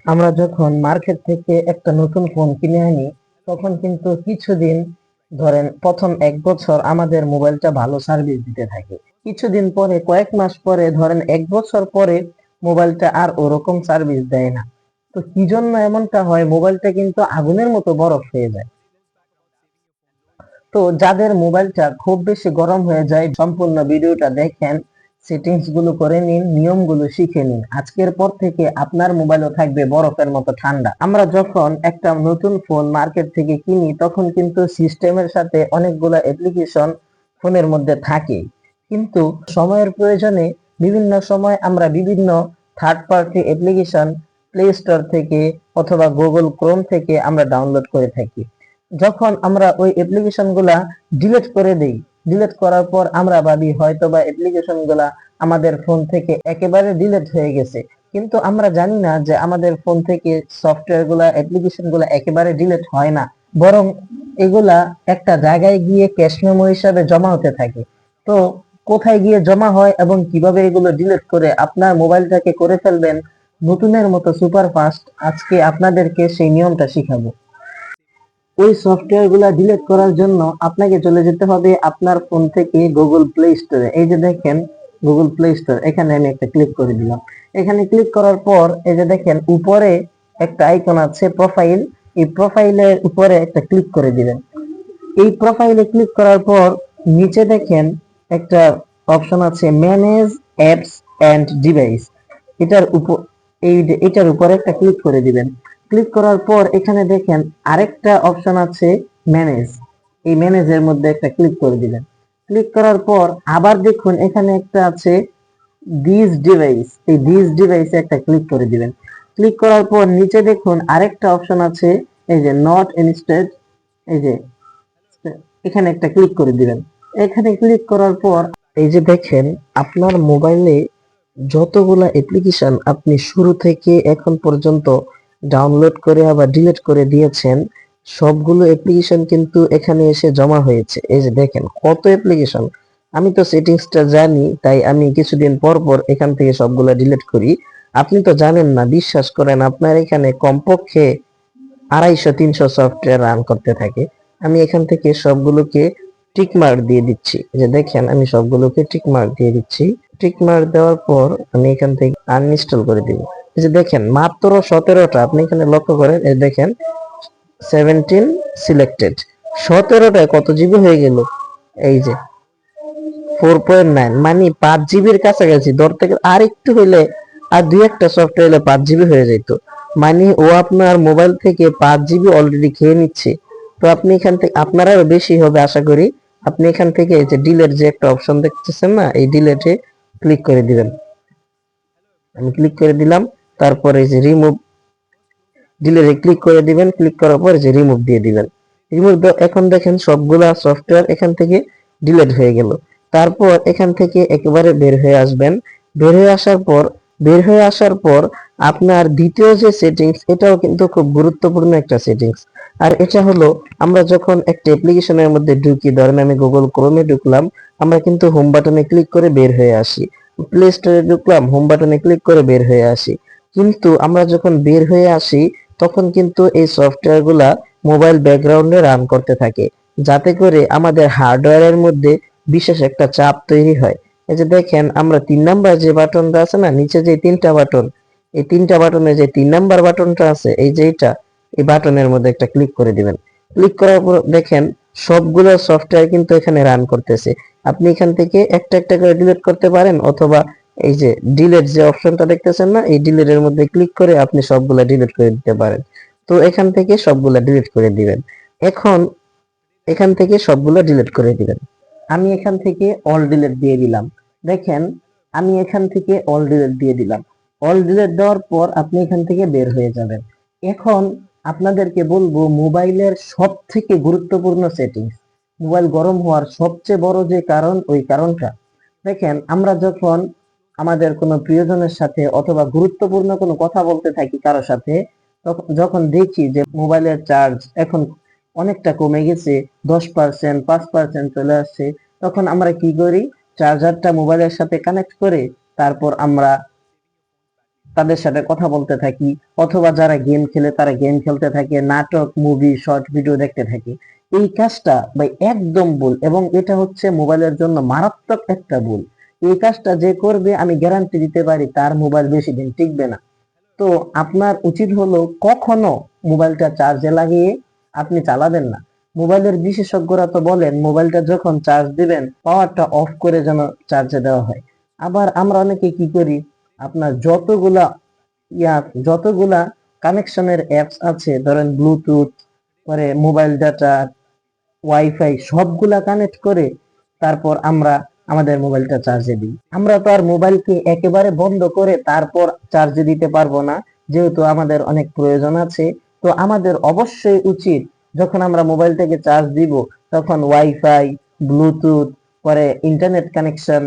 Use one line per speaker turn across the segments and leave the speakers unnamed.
আমরা যখন মার্কেট থেকে একটা নতুন ফোন কিনে আনি, তখন কিন্তু কিছুদিন, ধরেন প্রথম 1 বছর আমাদের মোবাইলটা ভালো সার্ভিস দিতে থাকে। কিছুদিন পরে, কয়েক মাস পরে, ধরেন 1 বছর পরে মোবাইলটা আর ওরকম সার্ভিস দেয় না। তো কি জন্য এমনটা হয়? মোবাইলটা কিন্তু আগুনের মতো বরফ হয়ে যায়। তো যাদের মোবাইলটা খুব বেশি গরম হয়ে যায়, সম্পূর্ণ ভিডিওটা দেখেন, সেটিংস গুলো করে নিন, নিয়মগুলো শিখে নিন। আজকের পর থেকে আপনার মোবাইলও থাকবে বরফের মতো ঠান্ডা। আমরা যখন একটা নতুন ফোন মার্কেট থেকে কিনি, তখন কিন্তু সিস্টেমের সাথে অনেকগুলো অ্যাপ্লিকেশন ফোনের মধ্যে থাকে, কিন্তু সময়ের প্রয়োজনে বিভিন্ন সময় আমরা বিভিন্ন third party application play store থেকে অথবা গুগল ক্রোম থেকে আমরা ডাউনলোড করে থাকি। যখন আমরা ওই অ্যাপ্লিকেশন গুলা ডিলিট করে দেই, ডিলিট করার পর আমরা ভাবি হয়তো বা অ্যাপ্লিকেশন গুলা আমাদের ফোন থেকে একেবারে ডিলিট হয়ে গেছে, কিন্তু আমরা জানি না যে আমাদের ফোন থেকে সফটওয়্যার গুলা, অ্যাপ্লিকেশন গুলা একেবারে ডিলিট হয় না, বরং এগুলা একটা জায়গায় গিয়ে ক্যাশ মেমো হিসাবে জমা হতে থাকে। তো কোথায় গিয়ে জমা হয় এবং কিভাবে এগুলো ডিলিট করে আপনার মোবাইলটাকে করে ফেলবেন নতুনের মতো সুপার ফাস্ট, আজকে আপনাদেরকে সেই নিয়মটা শিখাবো। ওই সফটওয়্যার গুলা ডিলিট করার জন্য আপনাকে চলে যেতে হবে আপনার ফোন থেকে গুগল প্লে স্টোরে। এই যে দেখেন গুগল প্লে স্টোর, এখানে আমি একটা ক্লিক করে দিলাম। এখানে ক্লিক করার পর এই যে দেখেন উপরে একটা আইকন আছে প্রোফাইল, এই প্রোফাইলের উপরে একটা ক্লিক করে দিবেন। এই প্রোফাইলে ক্লিক করার পর নিচে দেখেন একটা অপশন আছে ম্যানেজ অ্যাপস এন্ড ডিভাইস, এটার উপর, এটার উপরে একটা ক্লিক করে দিবেন। ক্লিক করার পর এখানে দেখেন আরেকটা অপশন আছে ম্যানেজ, এই ম্যানেজের মধ্যে একটা ক্লিক করে দিবেন। ক্লিক করার পর আবার দেখুন এখানে একটা আছে দিস ডিভাইস, এই দিস ডিভাইসে একটা ক্লিক করে দিবেন। ক্লিক করার পর নিচে দেখুন আরেকটা অপশন আছে, এই যে নট ইনস্টেড, এই যে এখানে একটা ক্লিক করে দিবেন। এখানে ক্লিক করার পর এই যে দেখেন আপনার মোবাইলে যতগুলা অ্যাপ্লিকেশন আপনি শুরু থেকে এখন পর্যন্ত ডাউনলোড করে আবার ডিলিট করে দিয়েছেন, সবগুলো অ্যাপ্লিকেশন কিন্তু এখানে এসে জমা হয়েছে। এই যে দেখেন কত অ্যাপ্লিকেশন। আমি তো সেটিংসটা জানি, তাই আমি কিছুদিন পর পর এখান থেকে সবগুলা ডিলিট করি। আপনি তো জানেন না, বিশ্বাস করেন, আপনার এখানে কমপক্ষে 250-300 সফটওয়্যার রান করতে থাকে। আমি এখান থেকে সবগুলোকে টিক মার্ক দিয়ে দিচ্ছি। এই যে দেখেন আমি সবগুলোকে টিক মার্ক দিয়ে দিচ্ছি। টিক মার্ক দেওয়ার পর আমি এখান থেকে আনইনস্টল করে দিব। এই যে দেখেন মাত্র 17টা, আপনি এখানে লক্ষ্য করেন, এই দেখেন 17 সিলেক্টেড, 17টায় কত জিবি হয়ে গেল, এই যে 4.9, মানে 5 জিবির কাছাকাছি। ধরতে গেলে আর একটু হইলে, আর দুই একটা সফটওয়্যার হলে 5 জিবি হয়ে যেত। মানে ও আপনার মোবাইল থেকে 5 জিবি অলরেডি খেয়ে নিচ্ছে। তো আপনি এখান থেকে, আপনার আরো বেশি হবে আশা করি, আপনি এখান থেকে এই যে ডিলেট যে একটা অপশন দেখতেছেন না, এই ডিলেটে ক্লিক করে দিবেন। আমি ক্লিক করে দিলাম। তারপরে এই যে রিমুভ, ডিলেটে ক্লিক করে দিবেন। ক্লিক করার পর যে রিমুভ দিয়ে দিবেন। রিমুভ, এখন দেখেন সবগুলা সফটওয়্যার এখান থেকে ডিলিট হয়ে গেল। তারপর এখান থেকে একেবারে বের হয়ে আসবেন। বের হয়ে আসার পর, আপনার দ্বিতীয় যে সেটিংস, এটাও কিন্তু খুব গুরুত্বপূর্ণ একটা সেটিংস। আর এটা হলো, আমরা যখন একটা অ্যাপ্লিকেশনের মধ্যে ঢুকি, ধরেন আমি গুগল ক্রোমে ঢুকলাম, আমরা কিন্তু হোম বাটনে ক্লিক করে বের হয়ে আসি। প্লে স্টোরে ঢুকলাম, হোম বাটনে ক্লিক করে বের হয়ে আসি। কিন্তু আমরা যখন বের হয়ে আসি, তখন কিন্তু এই সফটওয়্যার গুলা মোবাইল ব্যাকগ্রাউন্ডে রান করতে থাকে, যাতে করে আমাদের হার্ডওয়্যারের মধ্যে বিশেষ একটা চাপ তৈরি হয়। এই যে দেখেন আমরা 3 নাম্বার যে বাটনটা আছে না, নিচে যে 3টা বাটন, এই 3টা বাটনে যে 3 নাম্বার বাটনটা আছে, এই যে এটা, এই বাটনের মধ্যে একটা ক্লিক করে দিবেন। ক্লিক করার পর দেখেন সবগুলো সফটওয়্যার কিন্তু এখানে রান করতেছে। আপনি এখান থেকে একটা একটা করে ডিলিট করতে পারেন, অথবা এই যে ডিলিট যে অপশনটা দেখতেছেন না, এই ডিলিটের মধ্যে ক্লিক করে আপনি সবগুলা ডিলিট করে দিতে পারেন। তো এখান থেকে সবগুলা ডিলিট করে দিবেন। এখন এখান থেকে সবগুলো ডিলিট করে দিবেন। আমি এখান থেকে অল ডিলিট দিয়ে দিলাম। দেখেন আমি এখান থেকে অল ডিলিট দিয়ে দিলাম। অল ডিলিট দেওয়ার পর আপনি এখান থেকে বের হয়ে যাবেন। এখন আপনাদেরকে বলবো মোবাইলের সব থেকে গুরুত্বপূর্ণ সেটিংস, মোবাইল গরম হওয়ার সবচেয়ে বড় যে কারণ, ওই কারণটা দেখেন, আমরা যখন আমাদের কোনো প্রিয়জনের সাথে অথবা গুরুত্বপূর্ণ কোনো কথা বলতে থাকি কারো সাথে, তখন যখন দেখি যে মোবাইলের চার্জ এখন অনেকটা কমে গেছে, 10%, 5% চলে আসছে, তখন আমরা কি করি, চার্জারটা মোবাইলের সাথে কানেক্ট করে তারপর আমরা তাদের সাথে কথা বলতে থাকি, অথবা যারা গেম খেলে তারা গেম খেলতে থাকে, নাটক, মুভি, শর্ট ভিডিও দেখতে থাকি। এই কাজটা ভাই একদম ভুল, এবং এটা হচ্ছে মোবাইলের জন্য মারাত্মক একটা ভুল। এই কাজটা যে করবে আমি গ্যারান্টি দিতে পারি তার মোবাইল বেশি দিন টিকবে না। তো আপনার উচিত হলো কখনো মোবাইলটা চার্জে লাগিয়ে আপনি চালাবেন না। মোবাইলের বিশেষজ্ঞরা তো বলেন মোবাইলটা যখন চার্জ দিবেন পাওয়ারটা অফ করে যেন চার্জে দেওয়া হয়। আবার আমরা অনেকে কি করি, আপনার যতগুলা কানেকশনের অ্যাপস আছে, ধরেন ব্লুটুথ, পরে মোবাইল ডাটা, ওয়াইফাই, সবগুলা কানেক্ট করে তারপর আমরা আমাদের মোবাইলটা চার্জে দিই। আমরা তো আর মোবাইলকে একেবারে বন্ধ করে তারপর চার্জে দিতে পারবো না, যেহেতু আমাদের অনেক প্রয়োজন আছে। তো আমাদের অবশ্যই উচিত যখন আমরা মোবাইলটাকে চার্জ দিব তখন ওয়াইফাই, ব্লুটুথ, পরে ইন্টারনেট কানেকশন,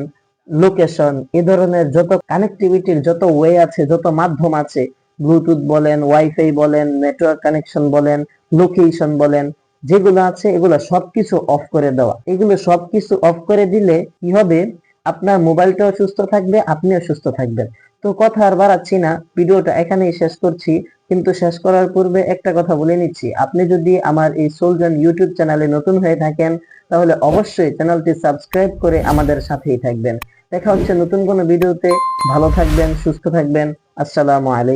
লোকেশন, এ ধরনের যত কানেক্টিভিটির যত ওয়ে আছে, যত মাধ্যম আছে, ব্লুটুথ বলেন, ওয়াইফাই বলেন, নেটওয়ার্ক কানেকশন বলেন, লোকেশন বলেন, যেগুলো আছে এগুলো সবকিছু অফ করে দেওয়া। এগুলো সবকিছু অফ করে দিলে কি হবে, আপনার মোবাইলটাও সুস্থ থাকবে, আপনিও সুস্থ থাকবেন। তো কথা আর বাড়াচ্ছি না, ভিডিওটা এখানেই শেষ করছি। কিন্তু শেষ করার পূর্বে একটা কথা বলে নিচ্ছি, আপনি যদি আমার এই সোলজন ইউটিউব চ্যানেলে নতুন হয়ে থাকেন তাহলে অবশ্যই চ্যানেলটি সাবস্ক্রাইব করে আমাদের সাথেই থাকবেন। দেখা হচ্ছে নতুন কোনো ভিডিওতে। ভালো থাকবেন, সুস্থ থাকবেন। আসসালামু আলাইকুম।